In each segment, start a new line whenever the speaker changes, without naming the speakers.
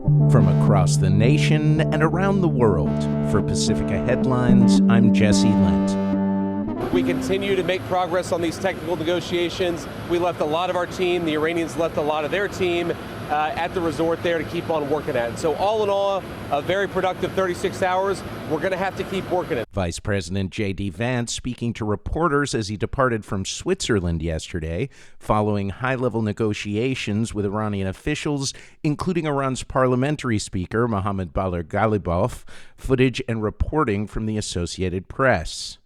From across the nation and around the world, for Pacifica Headlines, I'm Jesse Lent.
We continue to make progress on these technical negotiations. We left a lot of our team, the Iranians left a lot of their team at the resort there to keep on working at it. So all in all, a very productive 36 hours. We're going to have to keep working it.
Vice President J.D. Vance speaking to reporters as he departed from Switzerland yesterday, following high-level negotiations with Iranian officials, including Iran's parliamentary speaker, Mohammad Bagher Ghalibaf, footage and reporting from the Associated Press.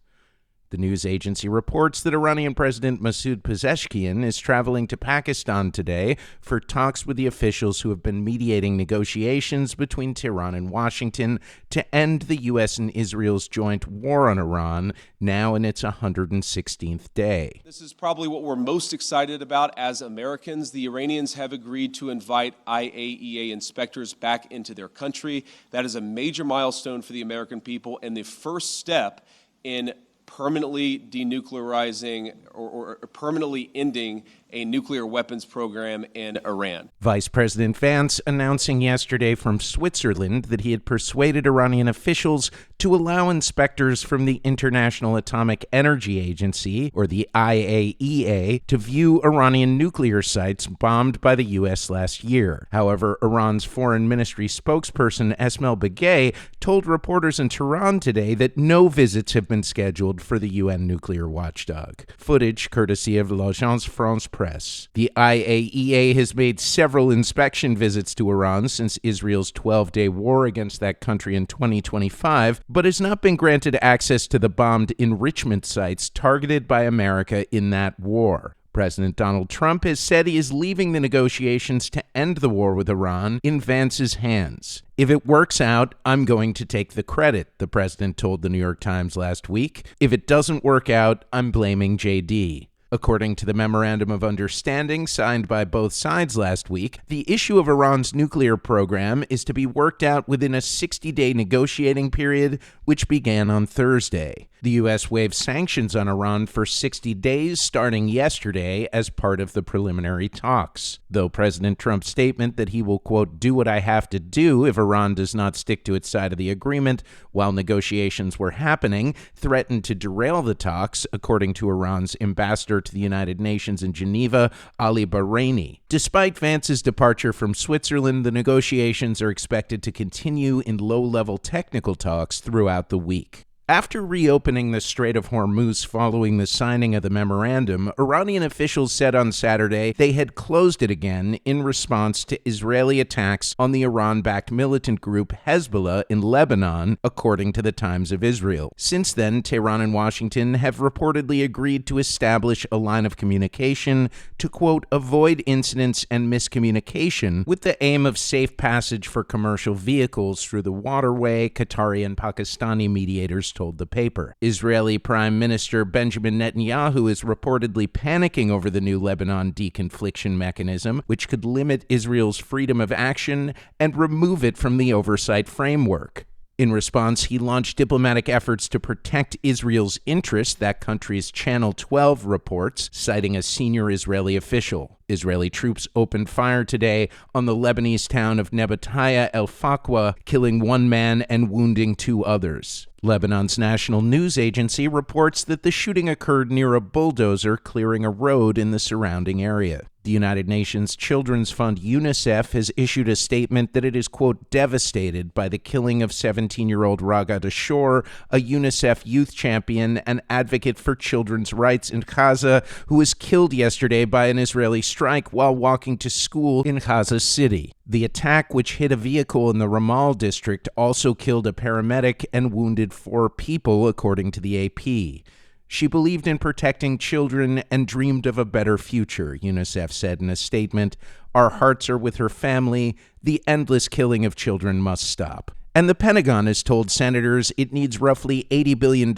The news agency reports that Iranian President Masoud Pezeshkian is traveling to Pakistan today for talks with the officials who have been mediating negotiations between Tehran and Washington to end the U.S. and Israel's joint war on Iran, now in its 116th day.
This is probably what we're most excited about as Americans. The Iranians have agreed to invite IAEA inspectors back into their country. That is a major milestone for the American people and the first step in permanently denuclearizing or permanently ending a nuclear weapons program in Iran.
Vice President Vance announcing yesterday from Switzerland that he had persuaded Iranian officials to allow inspectors from the International Atomic Energy Agency, or the IAEA, to view Iranian nuclear sites bombed by the U.S. last year. However, Iran's foreign ministry spokesperson Esmail Begay told reporters in Tehran today that no visits have been scheduled for the UN nuclear watchdog. Footage courtesy of l'Agence France Presse. The IAEA has made several inspection visits to Iran since Israel's 12-day war against that country in 2025, but has not been granted access to the bombed enrichment sites targeted by America in that war. President Donald Trump has said he is leaving the negotiations to end the war with Iran in Vance's hands. If it works out, I'm going to take the credit, the president told the New York Times last week. If it doesn't work out, I'm blaming JD. According to the Memorandum of Understanding signed by both sides last week, the issue of Iran's nuclear program is to be worked out within a 60-day negotiating period, which began on Thursday. The U.S. waived sanctions on Iran for 60 days starting yesterday as part of the preliminary talks. Though President Trump's statement that he will, quote, do what I have to do if Iran does not stick to its side of the agreement while negotiations were happening, threatened to derail the talks, according to Iran's ambassador to the United Nations in Geneva, Ali Bahraini. Despite Vance's departure from Switzerland, the negotiations are expected to continue in low-level technical talks throughout the week. After reopening the Strait of Hormuz following the signing of the memorandum, Iranian officials said on Saturday they had closed it again in response to Israeli attacks on the Iran-backed militant group Hezbollah in Lebanon, according to the Times of Israel. Since then, Tehran and Washington have reportedly agreed to establish a line of communication to, quote, avoid incidents and miscommunication with the aim of safe passage for commercial vehicles through the waterway, Qatari and Pakistani mediators told the paper. Israeli Prime Minister Benjamin Netanyahu is reportedly panicking over the new Lebanon deconfliction mechanism, which could limit Israel's freedom of action and remove it from the oversight framework. In response, he launched diplomatic efforts to protect Israel's interests, that country's Channel 12 reports, citing a senior Israeli official. Israeli troops opened fire today on the Lebanese town of Nebataya el-Fakwa, killing one man and wounding two others. Lebanon's national news agency reports that the shooting occurred near a bulldozer clearing a road in the surrounding area. The United Nations Children's Fund UNICEF has issued a statement that it is, quote, devastated by the killing of 17-year-old Raghad Ashour, a UNICEF Youth Champion and advocate for children's rights in Gaza, who was killed yesterday by an Israeli strike while walking to school in Gaza City. The attack, which hit a vehicle in the Ramal district, also killed a paramedic and wounded 4 people, according to the AP. She believed in protecting children and dreamed of a better future, UNICEF said in a statement. Our hearts are with her family. The endless killing of children must stop. And the Pentagon has told senators it needs roughly $80 billion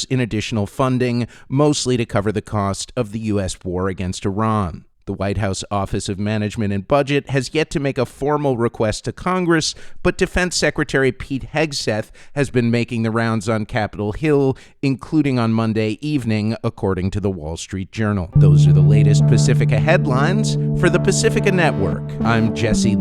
in additional funding, mostly to cover the cost of the U.S. war against Iran. The White House Office of Management and Budget has yet to make a formal request to Congress, but Defense Secretary Pete Hegseth has been making the rounds on Capitol Hill, including on Monday evening, according to the Wall Street Journal. Those are the latest Pacifica headlines. For the Pacifica Network, I'm Jesse Lent.